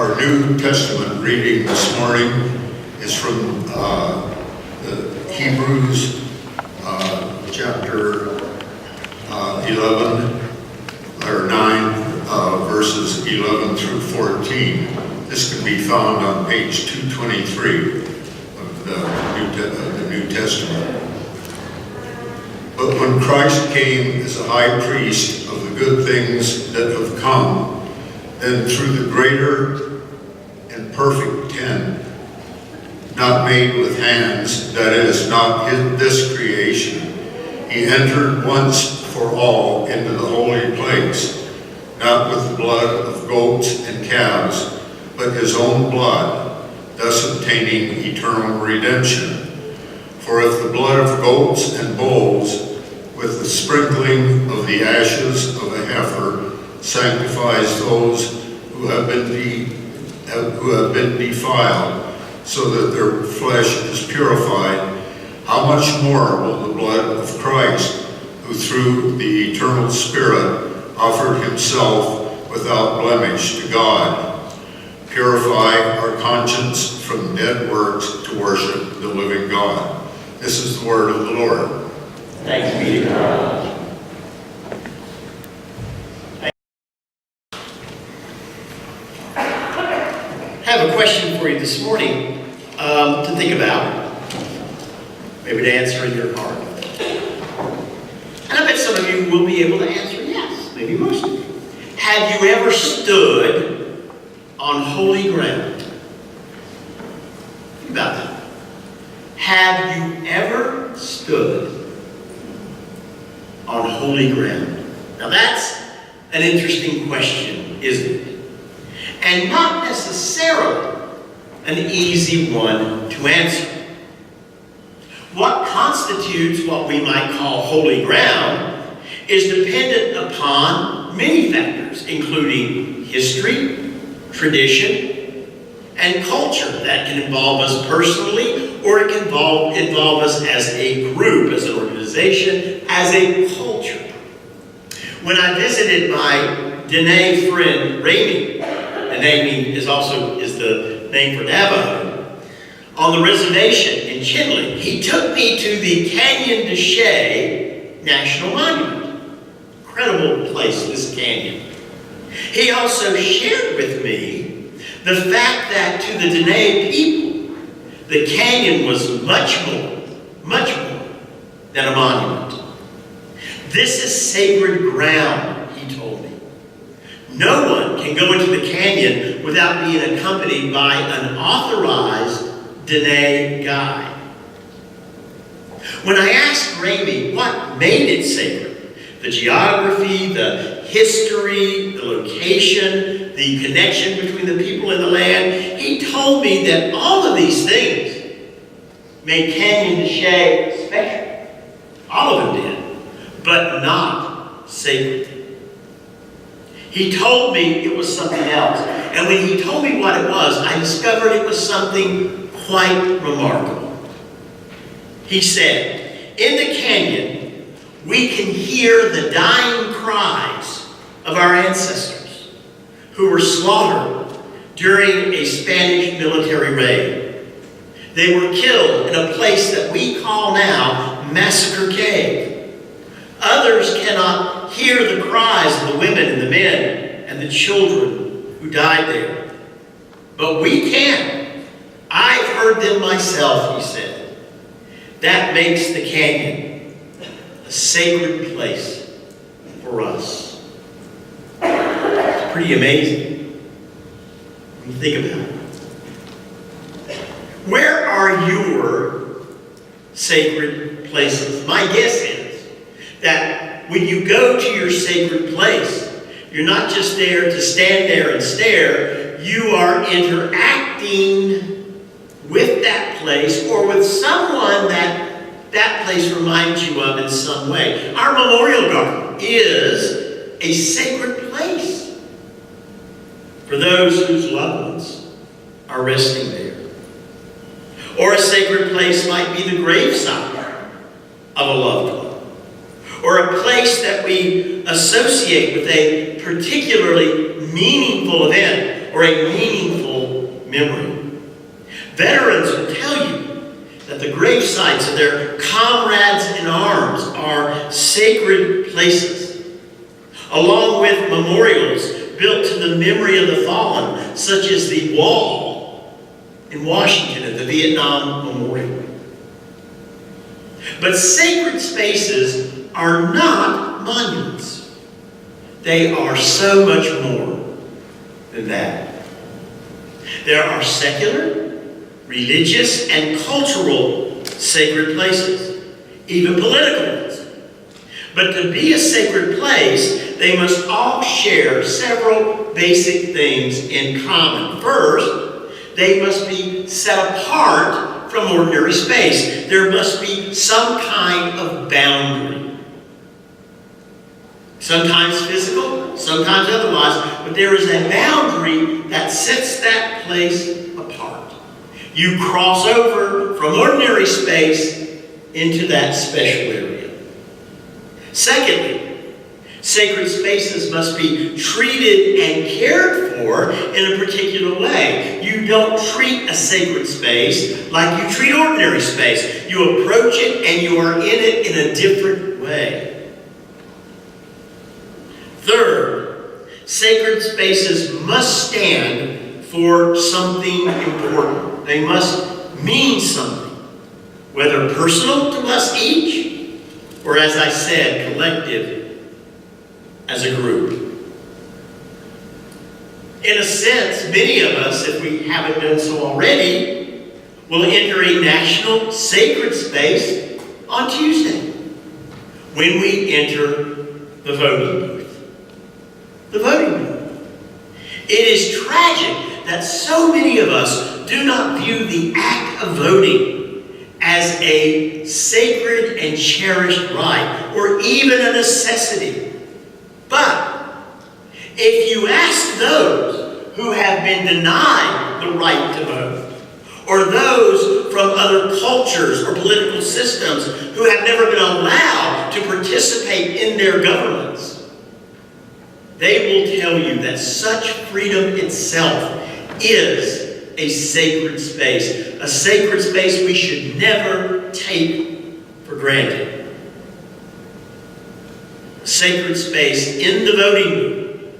Our New Testament reading this morning is from Hebrews chapter 11, or 9, verses 11 through 14. This can be found on page 223 of the New Testament. But when Christ came as a high priest of the good things that have come, then through the greater and perfect tent, not made with hands, that is, not this creation, he entered once for all into the holy place, not with the blood of goats and calves, but his own blood, thus obtaining eternal redemption. For if the blood of goats and bulls, with the sprinkling of the ashes of a heifer, sanctifies those who have been defiled, so that their flesh is purified, how much more will the blood of Christ, who through the eternal Spirit offered himself without blemish to God, purify our conscience from dead works to worship the living God. This is the word of the Lord. Thanks be to God. I have a question for you this morning to think about, maybe to answer in your heart. And I bet some of you will be able to answer yes, maybe most of you. Have you ever stood on holy ground? Think about that. Have you ever stood on holy ground? Now that's an interesting question, isn't it? And not necessarily an easy one to answer. What constitutes what we might call holy ground is dependent upon many factors, including history, tradition, and culture. That can involve us personally, or it can involve us as a group, as an organization, as a culture. When I visited my Dene friend, Ramy, Dene is the name for Navajo, on the reservation in Chinle, he took me to the Canyon de Chelly National Monument. Incredible place, this canyon. He also shared with me the fact that to the Dene people, the canyon was much more than a monument. This is sacred ground, he told me. No one can go into the canyon without being accompanied by an authorized Dene guide. When I asked Ramy what made it sacred, the geography, the history, the location, the connection between the people and the land, he told me that all of these things made Canyon de Chelly special. All of them did, but not sacred. He told me it was something else. And when he told me what it was, I discovered it was something quite remarkable. He said, in the canyon, we can hear the dying cries of our ancestors who were slaughtered during a Spanish military raid. They were killed in a place that we call now Massacre Cave. Others cannot hear the cries of the women and the men and the children who died there. But we can. I've heard them myself, he said. That makes the canyon a sacred place for us. It's pretty amazing when you think about it. Where are your sacred places? My guess is that when you go to your sacred place, you're not just there to stand there and stare, you are interacting with that place or with someone that place reminds you of in some way. Our memorial garden is a sacred place for those whose loved ones are resting there. Or a sacred place might be the graveside of a loved one, or a place that we associate with a particularly meaningful event or a meaningful memory. Veterans will tell you that the grave sites of their comrades in arms are sacred places, along with memorials built to the memory of the fallen, such as the wall in Washington at the Vietnam Memorial. But sacred spaces are not monuments. They are so much more than that. There are secular, religious, and cultural sacred places, even political ones. But to be a sacred place, they must all share several basic things in common. First, they must be set apart from ordinary space. There must be some kind of boundary. Sometimes physical, sometimes otherwise, but there is a boundary that sets that place apart. You cross over from ordinary space into that special area. Secondly, sacred spaces must be treated and cared for in a particular way. You don't treat a sacred space like you treat ordinary space. You approach it and you are in it in a different way. Third, sacred spaces must stand for something important. They must mean something, whether personal to us each, or as I said, collective as a group. In a sense, many of us, if we haven't done so already, will enter a national sacred space on Tuesday when we enter the voting booth. The voting booth. It is tragic that so many of us do not view the act of voting as a sacred and cherished right, or even a necessity. But if you ask those who have been denied the right to vote, or those from other cultures or political systems who have never been allowed to participate in their governments, they will tell you that such freedom itself is a sacred space we should never take for granted. A sacred space in the voting booth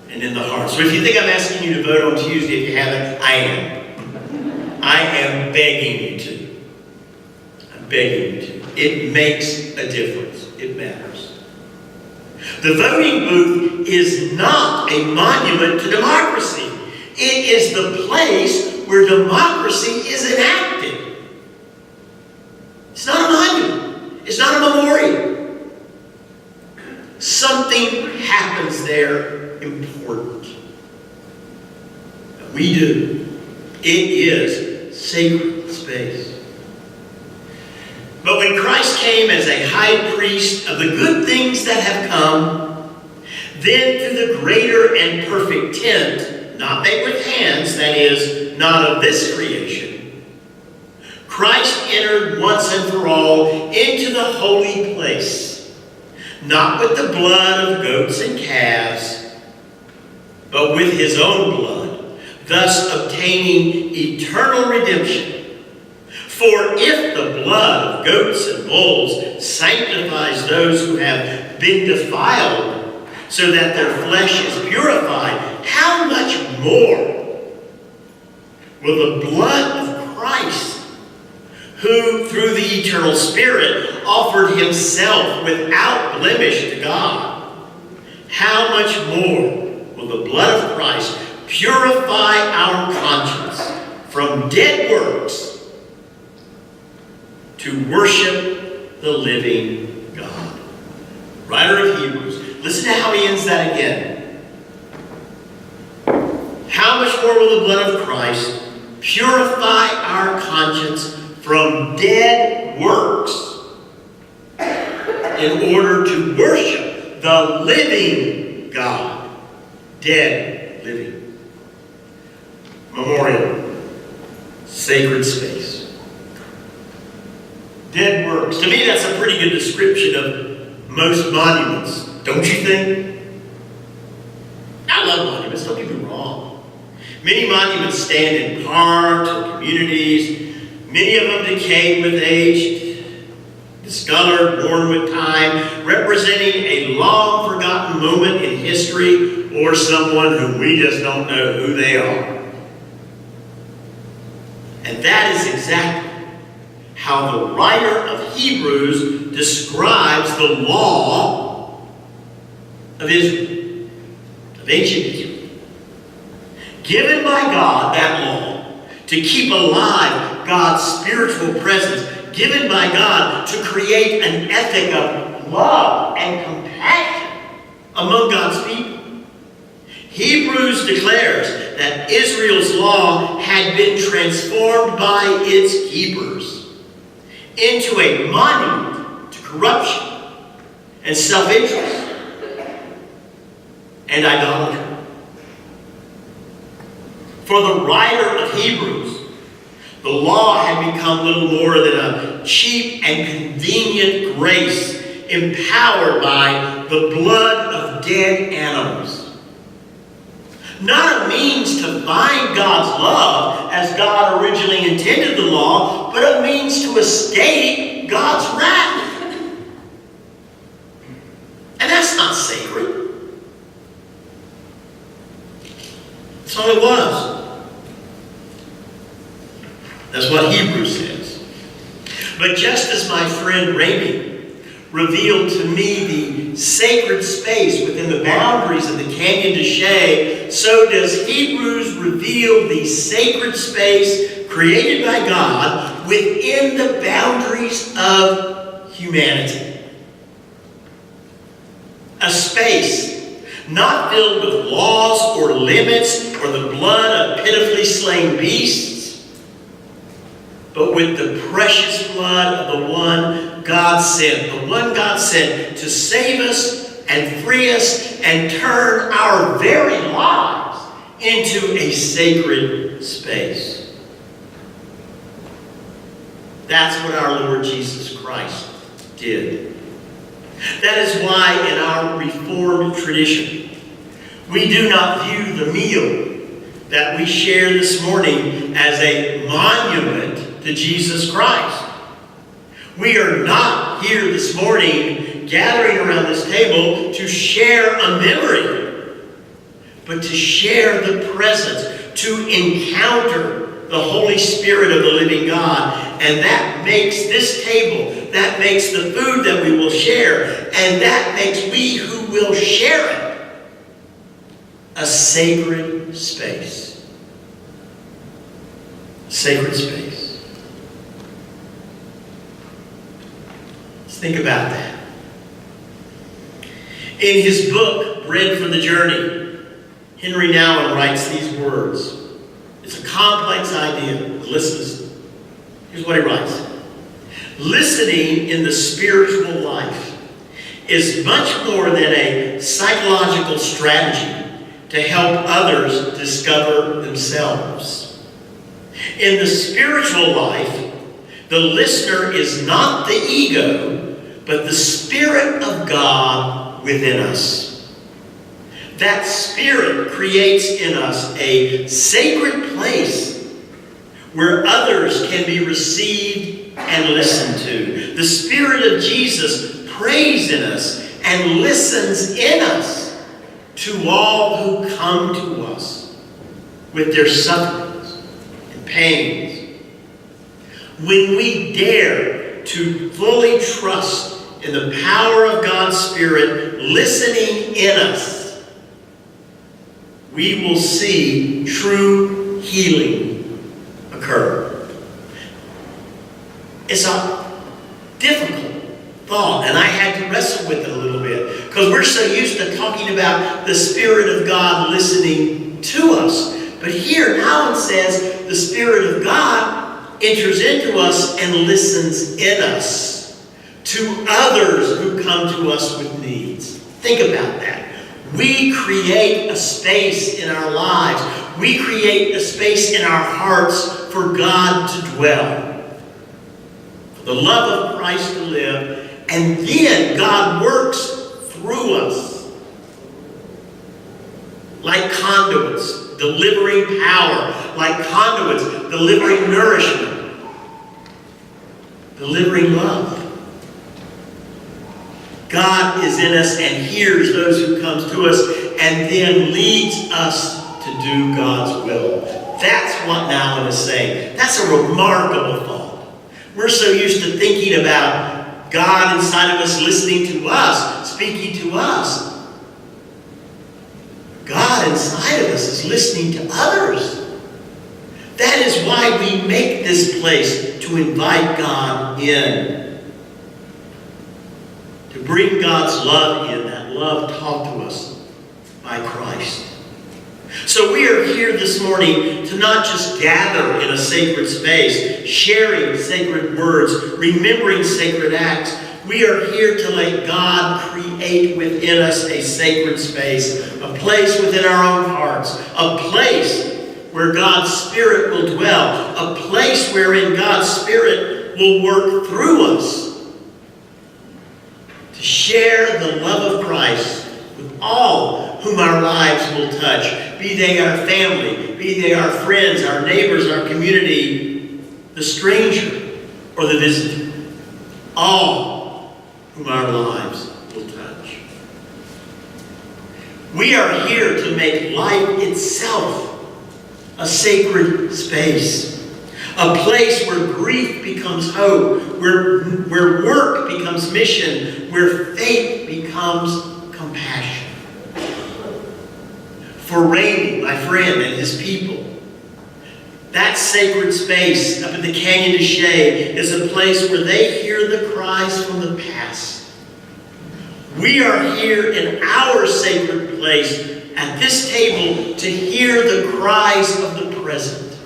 and in the heart. So if you think I'm asking you to vote on Tuesday, if you haven't, I am. I am begging you to. I'm begging you to. It makes a difference. It matters. The voting booth is not a monument to democracy. It is the place where democracy is enacted. It's not a monument. It's not a memorial. Something happens there important. We do. It is sacred space. But when Christ came as a high priest of the good things that have come, then through the greater and perfect tent, not made with hands, that is, not of this creation, Christ entered once and for all into the holy place, not with the blood of goats and calves, but with his own blood, thus obtaining eternal redemption. For if the blood of goats and bulls sanctifies those who have been defiled, so that their flesh is purified, how much more will the blood of Christ, who through the eternal Spirit offered himself without blemish to God, how much more will the blood of Christ purify our conscience from dead works to worship the living God? Writer of Hebrews, listen to how he ends that again. How much more will the blood of Christ purify our conscience from dead works in order to worship the living God? Dead, living. Memorial. Sacred space. Dead works. To me, that's a pretty good description of most monuments. Don't you think? I love monuments, don't get me wrong. Many monuments stand in parks and communities, many of them decayed with age, discolored, worn with time, representing a long-forgotten moment in history or someone who we just don't know who they are. And that is exactly how the writer of Hebrews describes the law of Israel, of ancient Israel. Given by God, that law, to keep alive God's spiritual presence, given by God to create an ethic of love and compassion among God's people. Hebrews declares that Israel's law had been transformed by its keepers into a monument to corruption and self-interest and idolatry. For the writer of Hebrews, the law had become little more than a cheap and convenient grace empowered by the blood of dead animals. Not a means to find God's love as God originally intended the law, but a means to escape God's wrath. And that's not sacred. That's all it was. That's what Hebrews says. But just as my friend Raimi revealed to me the sacred space within the boundaries of the Canyon de Chelly, so does Hebrews reveal the sacred space created by God within the boundaries of humanity. A space not filled with laws or limits or the blood of pitifully slain beasts, but with the precious blood of the one God sent. The one God sent to save us and free us and turn our very lives into a sacred space. That's what our Lord Jesus Christ did. That is why in our Reformed tradition, we do not view the meal that we share this morning as a monument to Jesus Christ. We are not here this morning gathering around this table to share a memory, but to share the presence, to encounter the Holy Spirit of the living God. And that makes this table, that makes the food that we will share, and that makes we who will share it a sacred space. Sacred space. Think about that. In his book, Bread for the Journey, Henry Nouwen writes these words. It's a complex idea. Listen. Here's what he writes. Listening in the spiritual life is much more than a psychological strategy to help others discover themselves. In the spiritual life, the listener is not the ego, but the Spirit of God within us. That Spirit creates in us a sacred place where others can be received and listened to. The Spirit of Jesus prays in us and listens in us to all who come to us with their sufferings and pains. When we dare to fully trust in the power of God's Spirit listening in us, we will see true healing occur. It's a difficult thought, and I had to wrestle with it a little bit, because we're so used to talking about the Spirit of God listening to us. But here, Nouwen says the Spirit of God enters into us and listens in us to others who come to us with needs. Think about that. We create a space in our lives. We create a space in our hearts for God to dwell. For the love of Christ to live. And then God works through us like conduits delivering power, like conduits, delivering nourishment, delivering love. God is in us and hears those who come to us and then leads us to do God's will. That's what Nahum is saying. That's a remarkable thought. We're so used to thinking about God inside of us listening to us, speaking to us. God inside of us is listening to others. That is why we make this place to invite God in. To bring God's love in, that love taught to us by Christ. So we are here this morning to not just gather in a sacred space, sharing sacred words, remembering sacred acts. We are here to let God create within us a sacred space, a place within our own hearts, a place where God's Spirit will dwell, a place wherein God's Spirit will work through us to share the love of Christ with all whom our lives will touch, be they our family, be they our friends, our neighbors, our community, the stranger, or the visitor. All whom our lives will touch. We are here to make life itself a sacred space. A place where grief becomes hope, where work becomes mission, where faith becomes compassion. For Rainey, my friend, and his people, that sacred space up in the Canyon de Chelly is a place where they hear the cries from the past. We are here in our sacred place at this table to hear the cries of the present.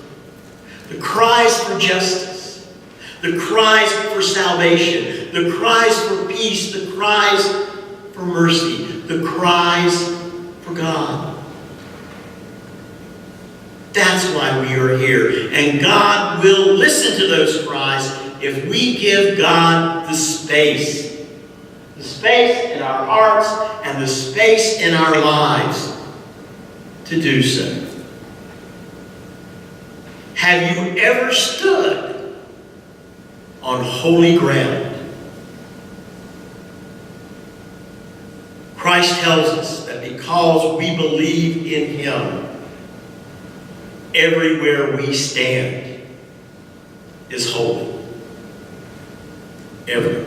The cries for justice, the cries for salvation, the cries for peace, the cries for mercy, the cries for God. That's why we are here. And God will listen to those cries if we give God the space. The space in our hearts and the space in our lives to do so. Have you ever stood on holy ground? Christ tells us that because we believe in Him, everywhere we stand is holy. Everywhere.